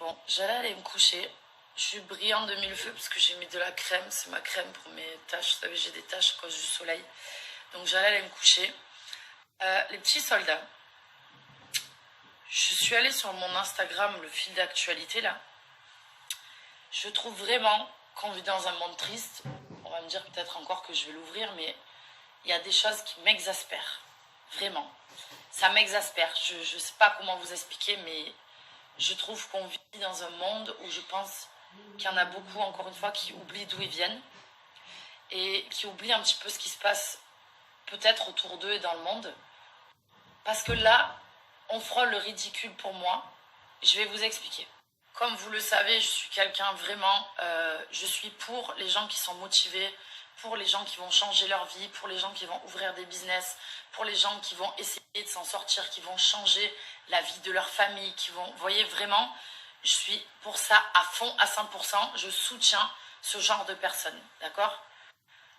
Bon, j'allais aller me coucher. Je suis brillante de mille feux parce que j'ai mis de la crème. C'est ma crème pour mes taches. Vous savez, j'ai des taches à cause du soleil. Donc j'allais aller me coucher. Les petits soldats. Je suis allée sur mon Instagram, le fil d'actualité là. Je trouve vraiment qu'on vit dans un monde triste. On va me dire peut-être encore que je vais l'ouvrir, mais il y a des choses qui m'exaspèrent. Vraiment. Ça m'exaspère. Je ne sais pas comment vous expliquer, mais je trouve qu'on vit dans un monde où je pense qu'il y en a beaucoup, encore une fois, qui oublient d'où ils viennent et qui oublient un petit peu ce qui se passe peut-être autour d'eux et dans le monde. Parce que là, on frôle le ridicule pour moi. Je vais vous expliquer. Comme vous le savez, je suis quelqu'un vraiment, je suis pour les gens qui sont motivés, pour les gens qui vont changer leur vie, pour les gens qui vont ouvrir des business, pour les gens qui vont essayer de s'en sortir, qui vont changer la vie de leur famille, qui vont, vous voyez vraiment, je suis pour ça à fond, à 100%, je soutiens ce genre de personnes, d'accord ?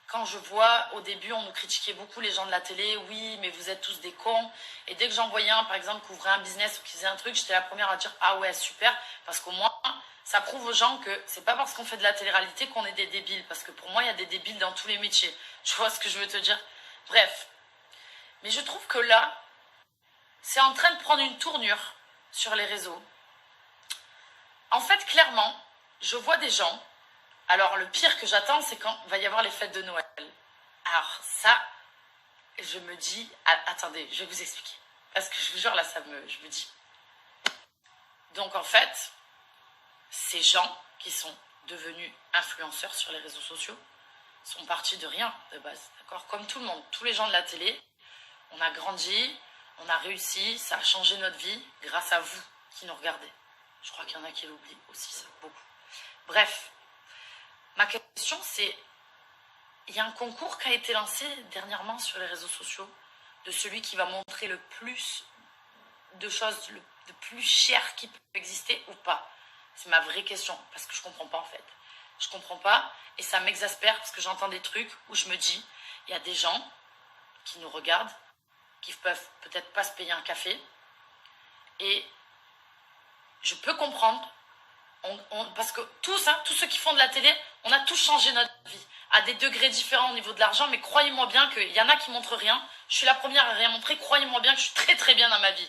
Quand je vois, au début, on nous critiquait beaucoup, les gens de la télé, oui, mais vous êtes tous des cons. Et dès que j'en voyais un, par exemple, qui ouvrait un business ou qui faisait un truc, j'étais la première à dire, ah ouais, super, parce qu'au moins, ça prouve aux gens que c'est pas parce qu'on fait de la télé-réalité qu'on est des débiles, parce que pour moi, il y a des débiles dans tous les métiers. Tu vois ce que je veux te dire? Bref. Mais je trouve que là, c'est en train de prendre une tournure sur les réseaux. En fait, clairement, je vois des gens. Alors, le pire que j'attends, c'est quand va y avoir les fêtes de Noël. Alors, ça, je me dis... attendez, je vais vous expliquer. Parce que je vous jure, là, je me dis... Donc, en fait, ces gens qui sont devenus influenceurs sur les réseaux sociaux sont partis de rien, de base. D'accord? Comme tout le monde, tous les gens de la télé, on a grandi, on a réussi, ça a changé notre vie grâce à vous qui nous regardez. Je crois qu'il y en a qui l'oublient aussi, ça, beaucoup. Bref. Ma question, c'est, il y a un concours qui a été lancé dernièrement sur les réseaux sociaux de celui qui va montrer le plus de choses, le plus cher qui peut exister ou pas. C'est ma vraie question, parce que je comprends pas en fait. Je comprends pas et ça m'exaspère parce que j'entends des trucs où je me dis, il y a des gens qui nous regardent, qui peuvent peut-être pas se payer un café et je peux comprendre. Parce que tous, tous ceux qui font de la télé, on a tous changé notre vie à des degrés différents au niveau de l'argent, mais croyez-moi bien qu'il y en a qui montrent rien. Je suis la première à rien montrer. Croyez-moi bien que je suis très très bien dans ma vie.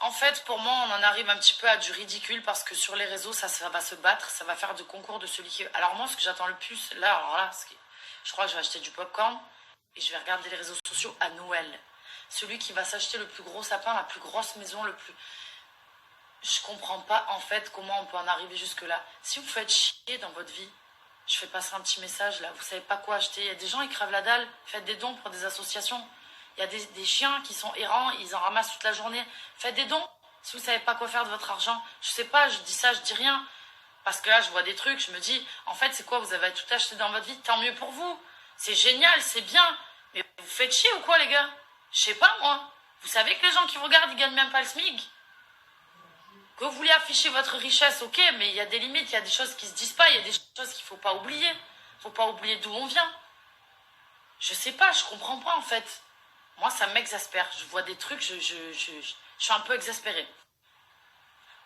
En fait, pour moi, on en arrive un petit peu à du ridicule parce que sur les réseaux, ça va se battre, ça va faire de concours de celui qui... Alors moi, ce que j'attends le plus, là, alors là, je crois que je vais acheter du popcorn et je vais regarder les réseaux sociaux à Noël. Celui qui va s'acheter le plus gros sapin, la plus grosse maison, le plus... Je comprends pas en fait comment on peut en arriver jusque là. Si vous faites chier dans votre vie, je fais passer un petit message là, vous savez pas quoi acheter. Il y a des gens qui crèvent la dalle, faites des dons pour des associations. Il y a des chiens qui sont errants, ils en ramassent toute la journée. Faites des dons si vous savez pas quoi faire de votre argent. Je sais pas, je dis ça, je dis rien. Parce que là je vois des trucs, je me dis, en fait c'est quoi, vous avez tout acheté dans votre vie, tant mieux pour vous. C'est génial, c'est bien. Mais vous faites chier ou quoi les gars? Je sais pas moi. Vous savez que les gens qui vous regardent, ils gagnent même pas le SMIC. Que vous voulez afficher votre richesse, ok, mais il y a des limites, il y a des choses qui se disent pas, il y a des choses qu'il faut pas oublier. Faut pas oublier d'où on vient. Je sais pas, je comprends pas en fait. Moi, ça m'exaspère. Je vois des trucs, je suis un peu exaspérée.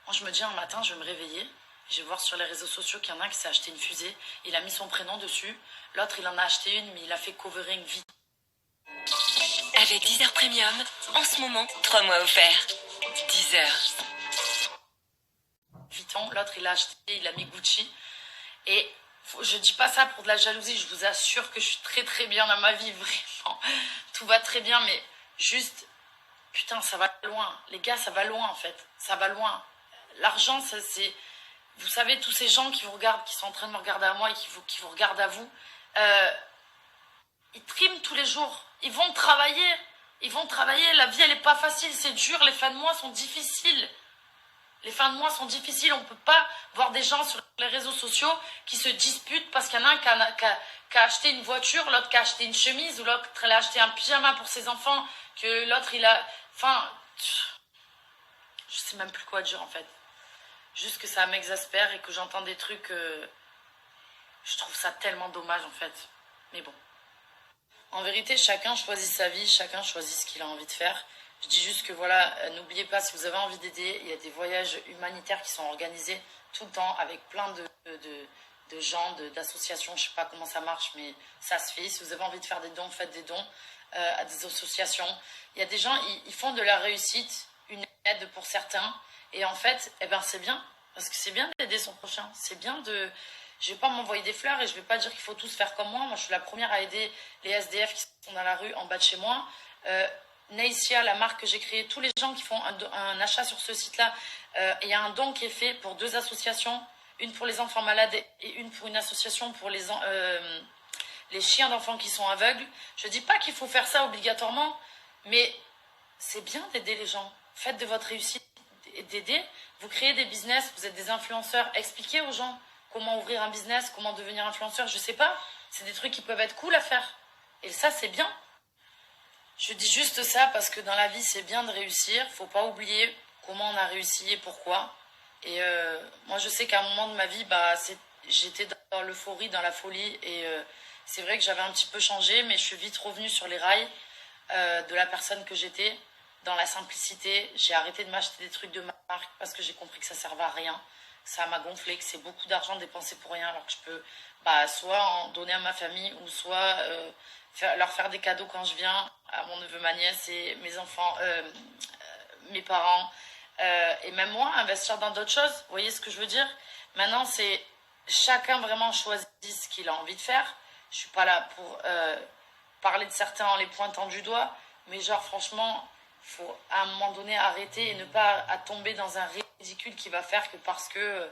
Moi, je me dis un matin, je vais me réveiller, je vais voir sur les réseaux sociaux qu'il y en a un qui s'est acheté une fusée, il a mis son prénom dessus, l'autre, il en a acheté une, mais il a fait covering vite. Avec Deezer Premium, en ce moment, 3 mois offerts. Deezer. Vuitton, l'autre il a acheté, il a mis Gucci. Et je dis pas ça pour de la jalousie, je vous assure que je suis très très bien dans ma vie, vraiment. Tout va très bien, mais juste, putain, ça va loin. Les gars, ça va loin en fait. Ça va loin. L'argent, ça c'est... Vous savez, tous ces gens qui vous regardent, qui sont en train de me regarder à moi et qui vous regardent à vous, ils triment tous les jours. Ils vont travailler. La vie, elle est pas facile, c'est dur. Les fins de mois sont difficiles. Les fins de mois sont difficiles, on ne peut pas voir des gens sur les réseaux sociaux qui se disputent parce qu'il y en a un qui a acheté une voiture, l'autre qui a acheté une chemise, ou l'autre qui a acheté un pyjama pour ses enfants, que l'autre il a... Enfin, je sais même plus quoi dire en fait. Juste que ça m'exaspère et que j'entends des trucs... je trouve ça tellement dommage en fait. Mais bon. En vérité, chacun choisit sa vie, chacun choisit ce qu'il a envie de faire. Je dis juste que voilà, n'oubliez pas, si vous avez envie d'aider, il y a des voyages humanitaires qui sont organisés tout le temps avec plein de gens, d'associations. Je ne sais pas comment ça marche, mais ça se fait. Si vous avez envie de faire des dons, faites des dons à des associations. Il y a des gens, ils font de la réussite une aide pour certains. Et en fait, eh ben, c'est bien. Parce que c'est bien d'aider son prochain. C'est bien de... Je vais pas m'envoyer des fleurs et je vais pas dire qu'il faut tous faire comme moi. Moi, je suis la première à aider les SDF qui sont dans la rue en bas de chez moi. Neissia, la marque que j'ai créée, tous les gens qui font un achat sur ce site-là, il y a un don qui est fait pour 2 associations, une pour les enfants malades et une pour une association pour les chiens d'enfants qui sont aveugles. Je dis pas qu'il faut faire ça obligatoirement, mais c'est bien d'aider les gens. Faites de votre réussite d'aider. Vous créez des business, vous êtes des influenceurs, expliquez aux gens comment ouvrir un business, comment devenir influenceur, je sais pas. C'est des trucs qui peuvent être cool à faire. Et ça, c'est bien. Je dis juste ça parce que dans la vie, c'est bien de réussir. Faut pas oublier comment on a réussi et pourquoi. Et moi, je sais qu'à un moment de ma vie, j'étais dans l'euphorie, dans la folie. Et c'est vrai que j'avais un petit peu changé, mais je suis vite revenue sur les rails de la personne que j'étais, dans la simplicité. J'ai arrêté de m'acheter des trucs de marque parce que j'ai compris que ça servait à rien. Ça m'a gonflé, que c'est beaucoup d'argent dépensé pour rien, alors que je peux soit en donner à ma famille ou soit leur faire des cadeaux quand je viens, à mon neveu, ma nièce et mes enfants, mes parents, et même moi, investir dans d'autres choses. Vous voyez ce que je veux dire? Maintenant, c'est chacun vraiment choisit ce qu'il a envie de faire. Je suis pas là pour parler de certains en les pointant du doigt, mais genre franchement, faut à un moment donné arrêter et ne pas tomber dans un ridicule qui va faire que parce que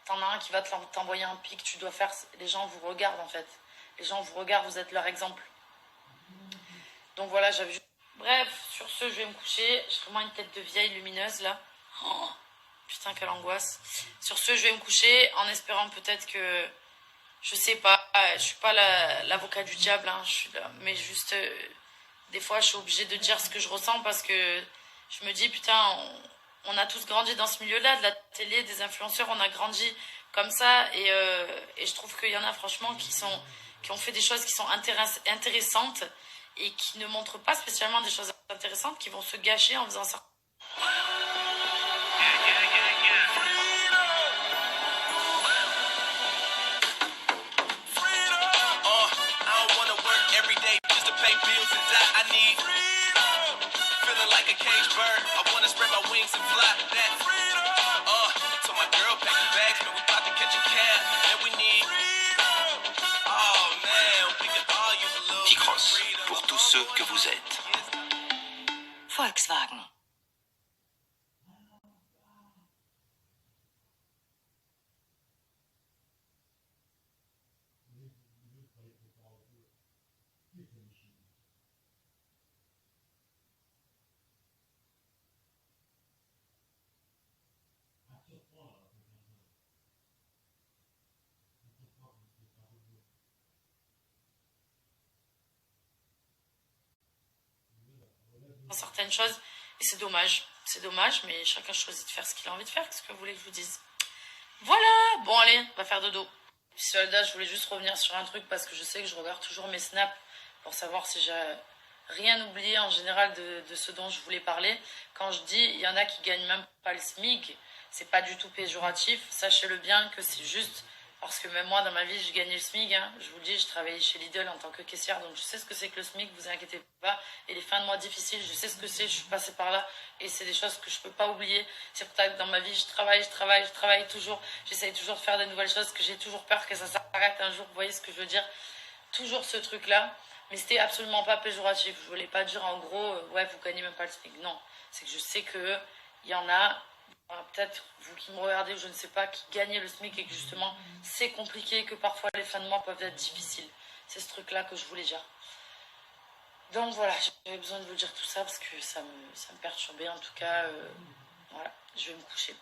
t'en as un qui va t'envoyer un pic, tu dois faire. Les gens vous regardent en fait. Les gens vous regardent, vous êtes leur exemple. Donc voilà, j'avais juste... Bref, sur ce, je vais me coucher. J'ai vraiment une tête de vieille lumineuse là. Oh, putain, quelle angoisse. Sur ce, je vais me coucher en espérant peut-être que... Je sais pas, je suis pas l'avocat du diable, hein, je suis là, mais juste... des fois, je suis obligée de dire ce que je ressens parce que je me dis, putain, on a tous grandi dans ce milieu-là, de la télé, des influenceurs, on a grandi comme ça. Et je trouve qu'il y en a franchement qui ont fait des choses qui sont intéressantes et qui ne montrent pas spécialement des choses intéressantes, qui vont se gâcher en faisant ça. Pay bills and die. I need freedom. Feeling like a caged bird. I wanna spread my wings and fly. That freedom. So my girl pack the bags, man. We about to catch a cab, and we need freedom. Oh man, we could all use a little T-Cross, pour tous ceux que vous êtes. Volkswagen. Certaines choses et c'est dommage, mais chacun choisit de faire ce qu'il a envie de faire. Qu'est-ce que vous voulez que je vous dise? Voilà, bon allez, on va faire dodo. Puis soldat, je voulais juste revenir sur un truc parce que je sais que je regarde toujours mes snaps pour savoir si j'ai rien oublié en général de ce dont je voulais parler. Quand je dis il y en a qui gagnent même pas le SMIC, c'est pas du tout péjoratif, sachez-le bien que c'est juste parce que même moi dans ma vie je gagnais le SMIC, hein. Je vous le dis, je travaillais chez Lidl en tant que caissière, donc je sais ce que c'est que le SMIC, vous inquiétez pas. Et les fins de mois difficiles, je sais ce que c'est, je suis passée par là et c'est des choses que je peux pas oublier. C'est pour ça que dans ma vie je travaille toujours, j'essaye toujours de faire de nouvelles choses, que j'ai toujours peur que ça s'arrête un jour, vous voyez ce que je veux dire? Toujours ce truc là, mais c'était absolument pas péjoratif. Je voulais pas dire en gros ouais vous gagnez même pas le SMIC, non, c'est que je sais que il y en a peut-être vous qui me regardez ou je ne sais pas, qui gagnez le SMIC et que justement c'est compliqué, que parfois les fins de mois peuvent être difficiles. C'est ce truc là que je voulais dire. Donc voilà, j'avais besoin de vous dire tout ça parce que ça me perturbait. En tout cas, voilà, je vais me coucher.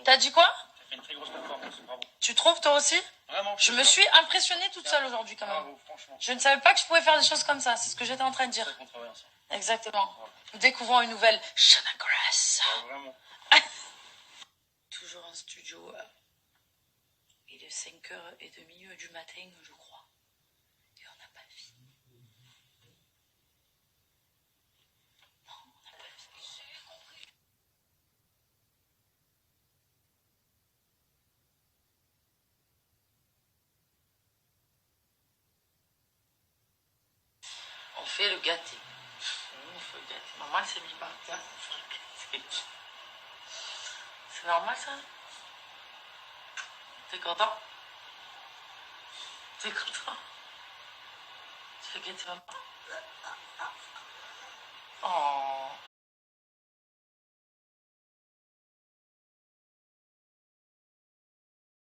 T'as dit quoi? Ça fait une très grosse performance, bravo. Tu trouves toi aussi? Vraiment. Je me suis impressionnée toute seule aujourd'hui quand même. Bravo, franchement. Je ne savais pas que je pouvais faire des choses comme ça, c'est ce que j'étais en train de dire. Exactement. Nous découvrons une nouvelle Shana Grace. Vraiment. Toujours en studio. Il est 5h30 du matin, je crois. Et on n'a pas fini. Non, on n'a pas fais le gâter. Il faut le gâter. Maman, elle s'est mise par terre pour faire le gâter. C'est normal, ça? T'es content? T'es content? Tu fais gâter maman? Oh.